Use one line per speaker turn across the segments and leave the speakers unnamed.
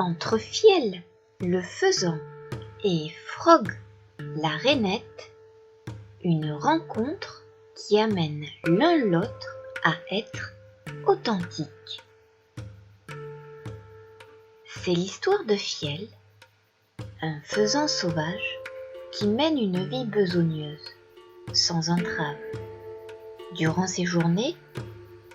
Entre Fiel, le faisan, et Frog, la rainette, une rencontre qui amène l'un l'autre à être authentiques. C'est l'histoire de Fiel, un faisan sauvage qui mène une vie besogneuse, sans entrave. Durant ses journées,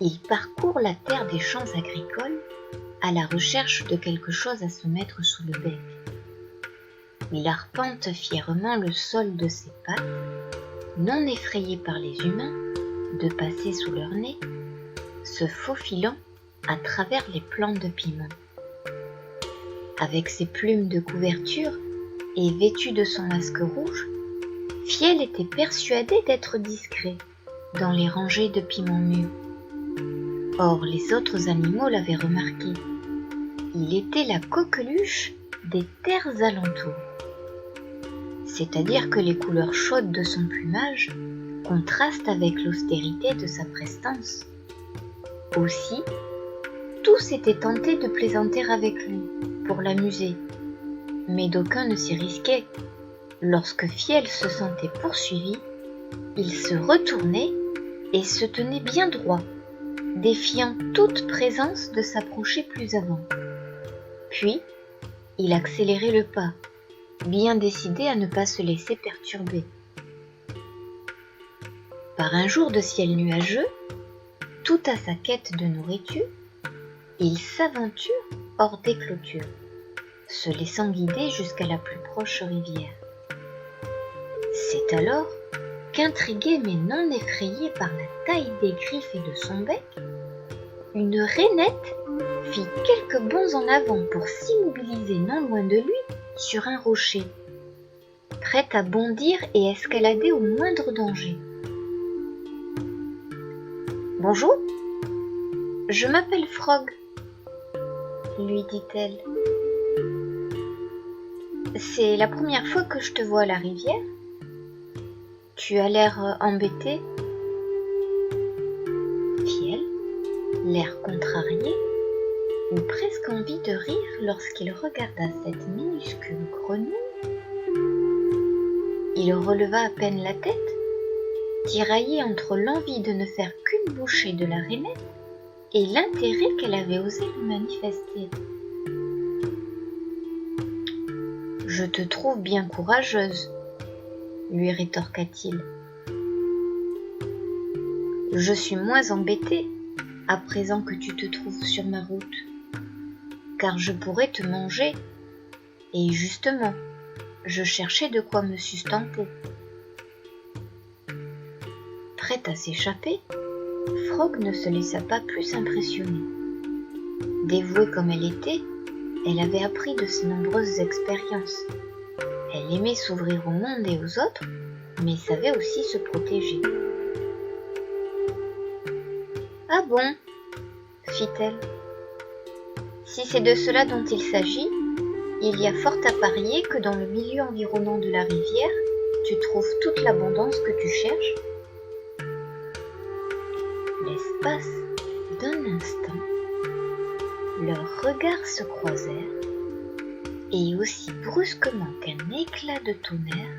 il parcourt la terre des champs agricoles à la recherche de quelque chose à se mettre sous le bec. Il arpente fièrement le sol de ses pattes, non effrayé par les humains de passer sous leur nez, se faufilant à travers les plants de piment. Avec ses plumes de couverture et vêtu de son masque rouge, Fiel était persuadé d'être discret dans les rangées de piments mûrs. Or, les autres animaux l'avaient remarqué. Il était la coqueluche des terres alentours. C'est-à-dire que les couleurs chaudes de son plumage contrastent avec l'austérité de sa prestance. Aussi, tous étaient tentés de plaisanter avec lui, pour l'amuser, mais d'aucuns ne s'y risquaient. Lorsque Fiel se sentait poursuivi, il se retournait et se tenait bien droit, défiant toute présence de s'approcher plus avant. Puis, il accélérait le pas, bien décidé à ne pas se laisser perturber. Par un jour de ciel nuageux, tout à sa quête de nourriture, il s'aventure hors des clôtures, se laissant guider jusqu'à la plus proche rivière. C'est alors qu'intrigué mais non effrayé par la taille des griffes et de son bec, une rainette fit quelques bonds en avant pour s'immobiliser non loin de lui sur un rocher, prête à bondir et escalader au moindre danger. « Bonjour, je m'appelle Frog, » lui dit-elle. « C'est la première fois que je te vois à la rivière. Tu as l'air embêté. » Fiel, l'air contrarié, eut presque envie de rire lorsqu'il regarda cette minuscule grenouille. Il releva à peine la tête, tiraillé entre l'envie de ne faire qu'une bouchée de la rainette et l'intérêt qu'elle avait osé lui manifester. « Je te trouve bien courageuse, » lui rétorqua-t-il. « Je suis moins embêté à présent que tu te trouves sur ma route, car je pourrais te manger, et justement, je cherchais de quoi me sustenter. » Prête à s'échapper, Frog ne se laissa pas plus impressionner. Dévouée comme elle était, elle avait appris de ses nombreuses expériences. Elle aimait s'ouvrir au monde et aux autres, mais savait aussi se protéger. « Ah bon ?» fit-elle. « Si c'est de cela dont il s'agit, il y a fort à parier que dans le milieu environnant de la rivière, tu trouves toute l'abondance que tu cherches. » L'espace d'un instant, leurs regards se croisèrent, et aussi brusquement qu'un éclat de tonnerre,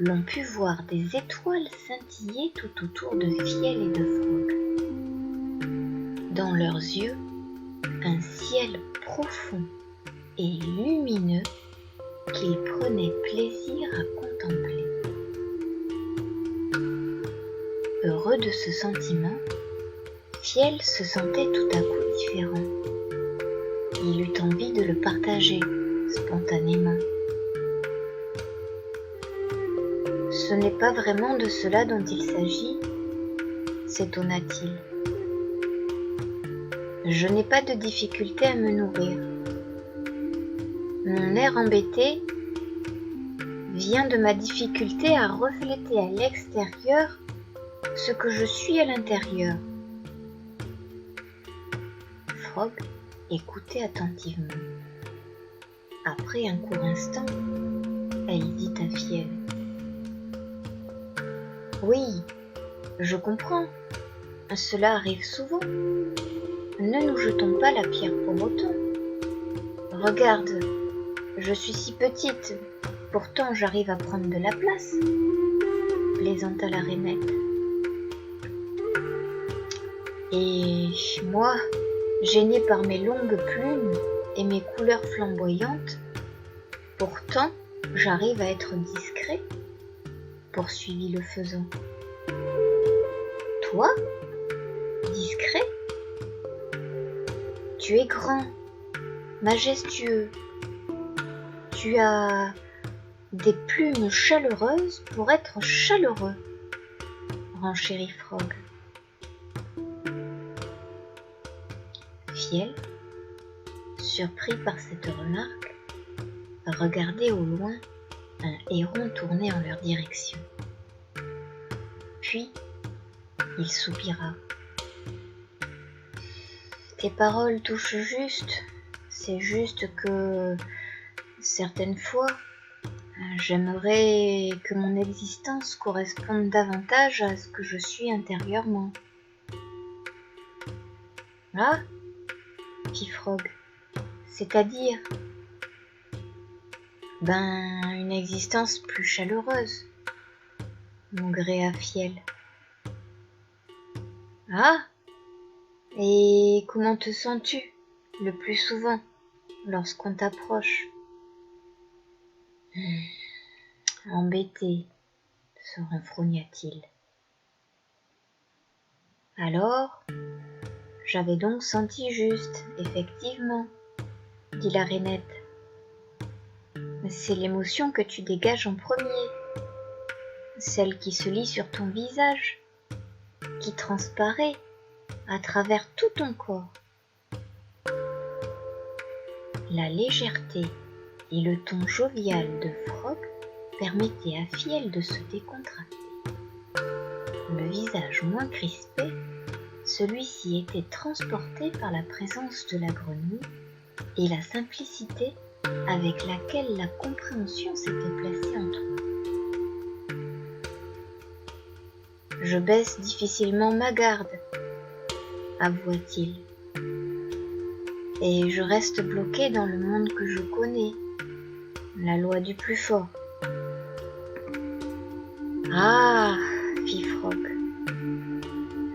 l'on put voir des étoiles scintiller tout autour de Fiel et de Frog. Dans leurs yeux, un ciel profond et lumineux qu'ils prenaient plaisir à contempler. Heureux de ce sentiment, Fiel se sentait tout à coup différent. Il eut envie de le partager spontanément. « Ce n'est pas vraiment de cela dont il s'agit, » s'étonna-t-il. « Je n'ai pas de difficulté à me nourrir. Mon air embêté vient de ma difficulté à refléter à l'extérieur ce que je suis à l'intérieur. » Frog écoutait attentivement. Après un court instant, elle dit à Fiel: « Oui, je comprends. Cela arrive souvent. Ne nous jetons pas la pierre pour autant. Regarde, je suis si petite, pourtant j'arrive à prendre de la place, plaisanta la rainette. Et moi, gênée par mes longues plumes et mes couleurs flamboyantes, pourtant j'arrive à être discret, poursuivit le faisan. Toi, discret? Tu es grand, majestueux, tu as des plumes chaleureuses pour être chaleureux, renchérit Frog. Fiel, surpris par cette remarque, regardait au loin un héron tourner en leur direction. Puis, il soupira. Tes paroles touchent juste, c'est juste que certaines fois, j'aimerais que mon existence corresponde davantage à ce que je suis intérieurement. Ah, fit Frog, c'est-à-dire une existence plus chaleureuse, maugréa Fiel. Ah, et comment te sens-tu le plus souvent lorsqu'on t'approche? Embêté, se renfrogna-t-il. Alors, j'avais donc senti juste, effectivement, dit la rainette. C'est l'émotion que tu dégages en premier, celle qui se lit sur ton visage, qui transparaît à travers tout ton corps. La légèreté et le ton jovial de Frog permettaient à Fiel de se décontracter. Le visage moins crispé, celui-ci était transporté par la présence de la grenouille et la simplicité avec laquelle la compréhension s'était placée entre eux. Je baisse difficilement ma garde, avoua-t-il, et je reste bloqué dans le monde que je connais, la loi du plus fort. Ah, fit Frog,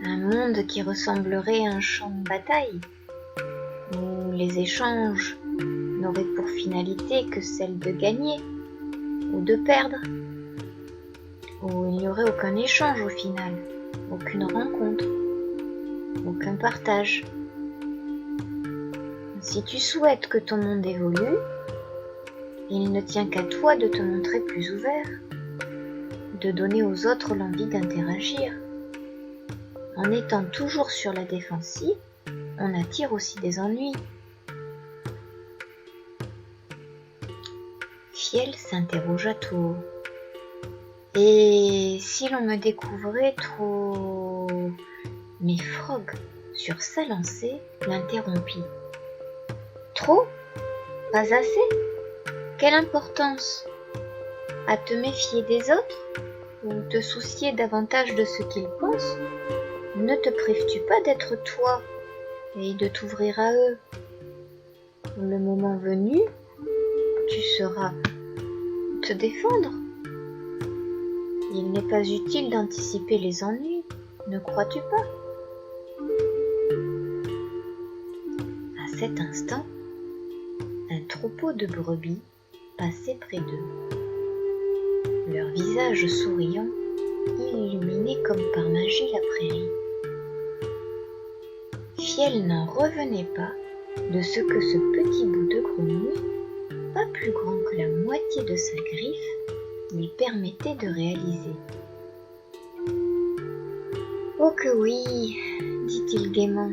un monde qui ressemblerait à un champ de bataille, où les échanges n'auraient pour finalité que celle de gagner ou de perdre, où il n'y aurait aucun échange au final, aucune rencontre, aucun partage. Si tu souhaites que ton monde évolue, il ne tient qu'à toi de te montrer plus ouvert, de donner aux autres l'envie d'interagir. En étant toujours sur la défensive, on attire aussi des ennuis. Fiel s'interrogea tout haut. Et si l'on me découvrait trop... Mais Frog, sur sa lancée, l'interrompit. Trop? Pas assez? Quelle importance? À te méfier des autres? Ou te soucier davantage de ce qu'ils pensent? Ne te prives-tu pas d'être toi et de t'ouvrir à eux? Le moment venu, tu sauras te défendre. Il n'est pas utile d'anticiper les ennuis, ne crois-tu pas? À cet instant, un troupeau de brebis passait près d'eux. Leurs visages souriants illuminaient comme par magie la prairie. Fiel n'en revenait pas de ce que ce petit bout de grenouille, pas plus grand que la moitié de sa griffe, lui permettait de réaliser. « Oh que oui !» dit-il gaiement,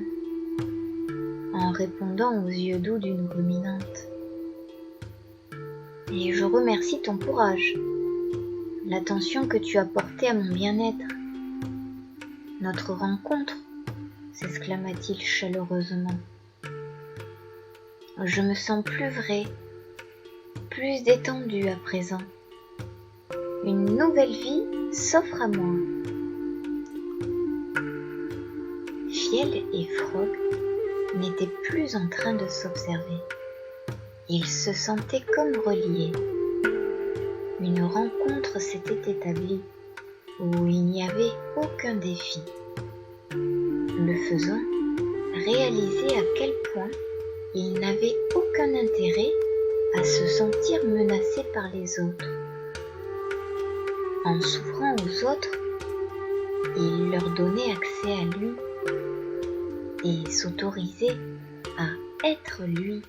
en répondant aux yeux doux d'une ruminante. « Et je remercie ton courage, l'attention que tu as portée à mon bien-être. Notre rencontre, s'exclama-t-il chaleureusement. Je me sens plus vrai, plus détendu à présent. Une nouvelle vie s'offre à moi. Fiel et Frog n'étaient plus en train de s'observer. Il se sentait comme relié. Une rencontre s'était établie où il n'y avait aucun défi. Le faisant, réalisait à quel point il n'avait aucun intérêt à se sentir menacé par les autres. En s'ouvrant aux autres, il leur donnait accès à lui et s'autorisait à être lui.